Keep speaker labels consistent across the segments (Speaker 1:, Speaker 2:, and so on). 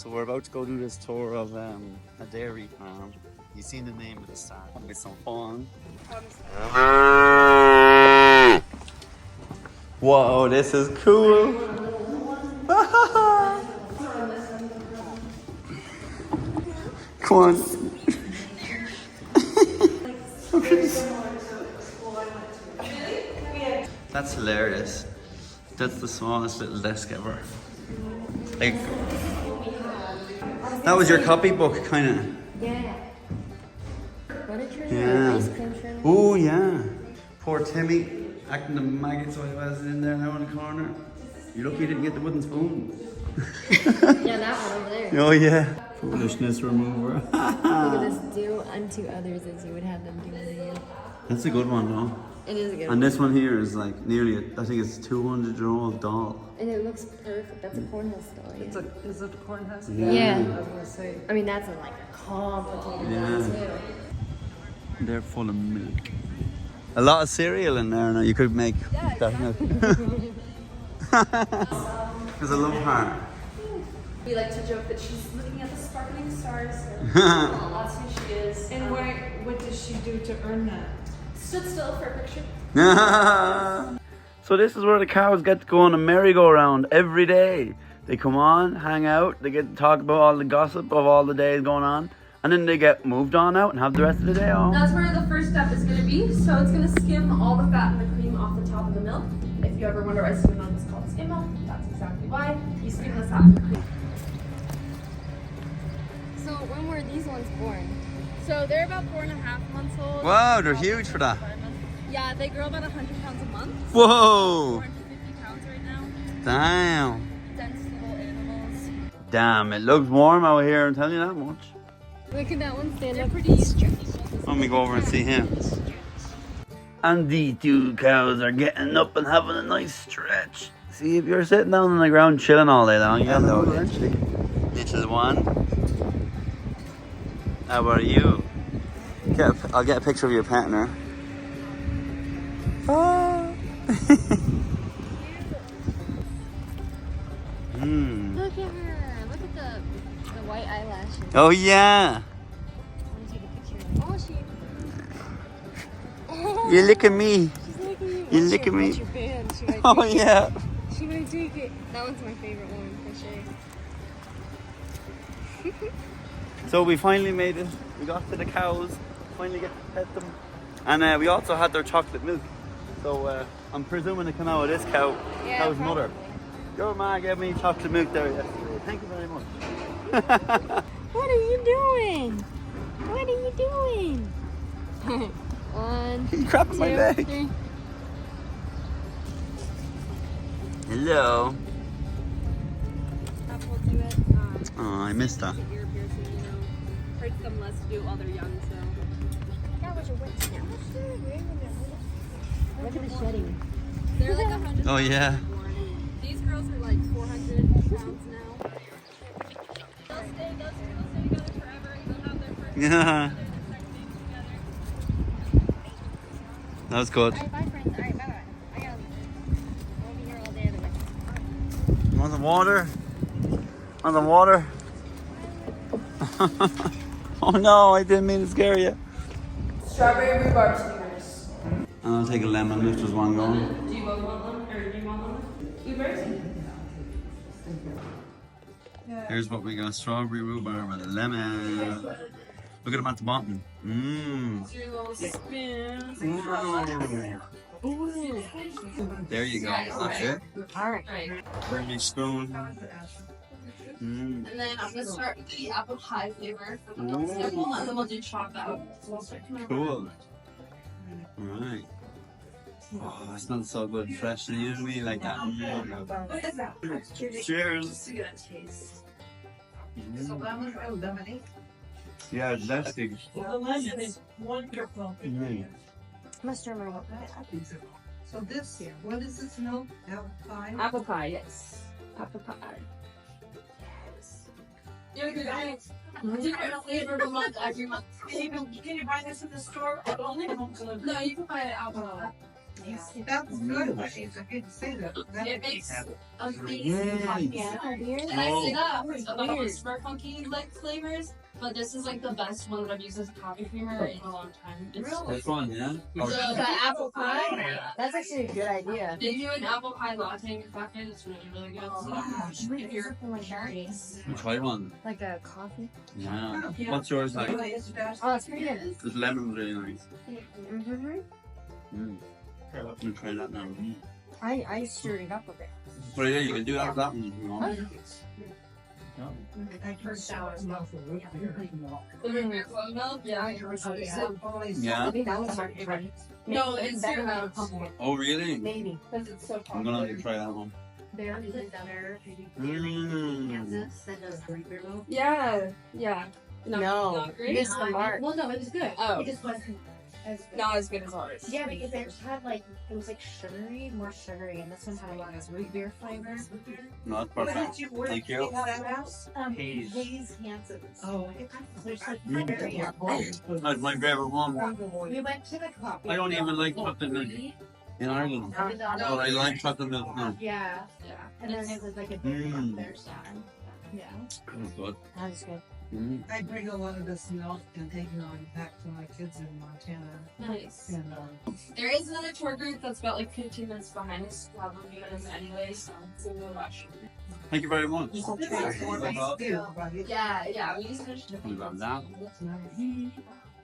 Speaker 1: So we're about to go do this tour of a dairy farm. You've seen the name of the start. It'll be some fun. Whoa, this is cool. Come on. That's hilarious. That's the smallest little desk ever. Like, that was your copybook, kind of.
Speaker 2: Yeah.
Speaker 1: Yeah. Oh, yeah. Poor Timmy, acting the maggot so he was in there now in the corner. You're lucky you didn't get the wooden spoon.
Speaker 2: Yeah, that one over there.
Speaker 1: Oh, yeah. Foolishness remover.
Speaker 2: Look at this. Do unto others as you would have them do unto you.
Speaker 1: That's a good one, though.
Speaker 2: It is a good one.
Speaker 1: And this one here is like nearly, I think it's 200-year-old doll.
Speaker 2: And it looks perfect. That's a cornhouse doll. Yeah.
Speaker 3: Is it a cornhouse?
Speaker 2: Yeah.
Speaker 3: I was gonna say.
Speaker 2: I mean, that's a complicated
Speaker 1: Yeah.
Speaker 2: one, too.
Speaker 1: They're full of milk. A lot of cereal in there now. You could make that milk. There's a love heart.
Speaker 4: We like to joke that she's looking at the sparkling stars. So that's who she is.
Speaker 3: And what does she do to earn that?
Speaker 4: Stood still for a picture.
Speaker 1: So this is where the cows get to go on a merry-go-round every day. They come on, hang out, they get to talk about all the gossip of all the days going on, and then they get moved on out and have the rest of the day off.
Speaker 4: That's where the first step is going to be. So it's going to skim all the fat and the cream off the top of the milk. If you ever wonder why skim milk is called skim milk, that's exactly why. You skim the fat and the cream.
Speaker 2: So when were these ones born?
Speaker 4: So they're about 4.5 months old.
Speaker 1: Wow, they're huge for that.
Speaker 4: Yeah, they grow about 100 pounds a month.
Speaker 1: Whoa!
Speaker 4: 450 pounds right now.
Speaker 1: Damn.
Speaker 4: Dense little animals.
Speaker 1: Damn, it looks warm out here, I'm telling you that much.
Speaker 2: Look at that one stand
Speaker 4: They're
Speaker 2: up.
Speaker 4: pretty stretchy.
Speaker 1: Let me go over and see him. And these two cows are getting up and having a nice stretch. See, if you're sitting down on the ground chilling all day long, you gotta move eventually. Little one. How are you? I'll get a picture of your partner. Oh.
Speaker 2: Look at her. Look at the white eyelashes.
Speaker 1: Oh yeah.
Speaker 2: I want to take a picture. Oh, she.
Speaker 1: You look at me.
Speaker 2: She's looking at you.
Speaker 1: You look at me.
Speaker 2: What's your band? She might
Speaker 1: Oh
Speaker 2: take
Speaker 1: yeah.
Speaker 2: it. She might take it. That one's my favorite one for sure.
Speaker 1: So we finally made it. We got to the cows. Finally get to pet them. And we also had their chocolate milk. So I'm presuming it came out of this cow's
Speaker 2: probably.
Speaker 1: mother. Your ma gave me chocolate milk there yesterday. Thank you very much.
Speaker 2: What are you doing? What are you doing? 1,
Speaker 1: You grabbed my
Speaker 2: 2,
Speaker 1: leg.
Speaker 2: 3.
Speaker 1: Hello.
Speaker 4: That will do it.
Speaker 1: Oh, I missed that.
Speaker 4: Ear piercing, you know, hurts them less to do while they're young, so.
Speaker 2: That was a wet snap. Look at the shedding.
Speaker 4: They're like 100
Speaker 1: Oh yeah.
Speaker 4: These girls are like 400 pounds now. They'll stay together forever. They'll have their first
Speaker 1: Yeah.
Speaker 4: their second baby together.
Speaker 1: That was good.
Speaker 2: Alright, bye friends. Alright, bye bye. I gotta leave. I'll be here all day otherwise.
Speaker 1: Want some water? Want some water? Oh no, I didn't mean to scare you.
Speaker 4: Strawberry rhubarb stingers.
Speaker 1: And I'll take a lemon if there's one going.
Speaker 4: Do you both want them? Or do you want them? Blueberries?
Speaker 1: Here's what we got: strawberry rhubarb with a lemon. Look at them at the bottom. Mmm.
Speaker 4: Do your little spoons.
Speaker 1: There you go. That's it.
Speaker 3: Alright.
Speaker 1: Bring me spoon.
Speaker 4: And then I'm gonna start with the apple pie flavor for the milk sample, and then we'll do chocolate.
Speaker 1: Cool. Alright. Oh, it smells so good, fresh and usually like that.
Speaker 4: What is that?
Speaker 1: Cheers.
Speaker 4: Just to get a taste.
Speaker 1: Yeah, it's zesty.
Speaker 3: The lemon is wonderful.
Speaker 2: Must remember.
Speaker 5: So this here, what is this milk? Apple pie?
Speaker 4: Apple pie, yes. Apple pie. Yes. You're good. Different flavor of a month every month.
Speaker 3: Can you buy this in the store?
Speaker 4: No, you can buy it at Apple pie.
Speaker 5: That's good, but she's a good singer.
Speaker 4: It makes amazing
Speaker 1: Yes.
Speaker 4: pumpkin.
Speaker 2: Yeah, weird.
Speaker 4: And I say that
Speaker 2: Weird.
Speaker 4: about super funky like flavors, but this is like the best one that I've used as a coffee creamer in a long time. It's
Speaker 1: That's fun, yeah?
Speaker 2: The apple pie? That's actually a good idea.
Speaker 4: They do an apple pie latte in your coffee. It's really, really good. So if you're
Speaker 1: Try one.
Speaker 2: Like a coffee?
Speaker 1: Yeah. What's yours like?
Speaker 2: Oh, it's pretty good.
Speaker 1: This lemon's really nice.
Speaker 2: Mm-hmm.
Speaker 1: Mm. You try that now.
Speaker 2: I stirred it up a bit.
Speaker 1: But yeah, you can do that with that one if you want.
Speaker 5: I first shower smell for root beer.
Speaker 4: the root beer clove milk, yeah.
Speaker 1: Yeah.
Speaker 2: I think that was my favorite.
Speaker 4: No, it's
Speaker 2: better
Speaker 4: your
Speaker 2: than
Speaker 4: mouth.
Speaker 2: pumpkin.
Speaker 1: Oh, really?
Speaker 2: Maybe.
Speaker 4: Because it's so
Speaker 1: I'm
Speaker 4: popular.
Speaker 1: gonna try that one.
Speaker 2: There is it better.
Speaker 1: Mm.
Speaker 4: Yeah, yeah.
Speaker 2: No,
Speaker 4: Not great.
Speaker 2: this is the mark.
Speaker 6: Well, no, it was good.
Speaker 4: Oh.
Speaker 6: It just wasn't as good.
Speaker 4: Not as good as ours.
Speaker 6: Yeah, because it had like, it was like sugary, more sugary, and this one had a lot of root beer flavor.
Speaker 1: No, that's
Speaker 5: What
Speaker 1: perfect.
Speaker 5: did you work
Speaker 1: Thank you.
Speaker 5: in that house?
Speaker 1: Haze.
Speaker 6: Hayes Hansen.
Speaker 5: Oh.
Speaker 6: There's like
Speaker 1: Mm.
Speaker 6: very
Speaker 1: That's my favorite one.
Speaker 6: We went to the coffee.
Speaker 1: I don't even like chocolate milk in Ireland. But I like chocolate milk now.
Speaker 6: Yeah.
Speaker 4: Yeah.
Speaker 6: And then it was like a big
Speaker 1: Mm.
Speaker 6: on their side. Yeah.
Speaker 1: That's good.
Speaker 2: That is good.
Speaker 1: Mm.
Speaker 5: I bring a lot of this milk and take it on back to my kids in Montana.
Speaker 4: Nice.
Speaker 5: And
Speaker 4: There is another tour group that's about like 15 minutes behind us. Probably us anyway, so we'll watch.
Speaker 1: Thank you very much.
Speaker 5: this is more nice too, but it-
Speaker 4: Yeah, we just finished.
Speaker 1: We love that.
Speaker 5: That's nice.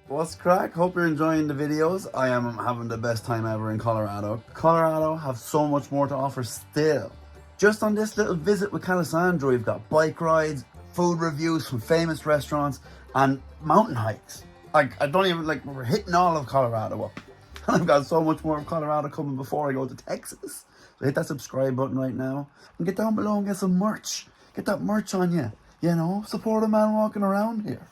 Speaker 1: What's crack? Hope you're enjoying the videos. I am having the best time ever in Colorado. Colorado have so much more to offer still. Just on this little visit with Kallasandra, we've got bike rides, food reviews from famous restaurants, and mountain hikes. Like, I don't even, like, we're hitting all of Colorado up. And I've got so much more of Colorado coming before I go to Texas. So hit that subscribe button right now. And get down below and get some merch. Get that merch on you. You know, support a man walking around here.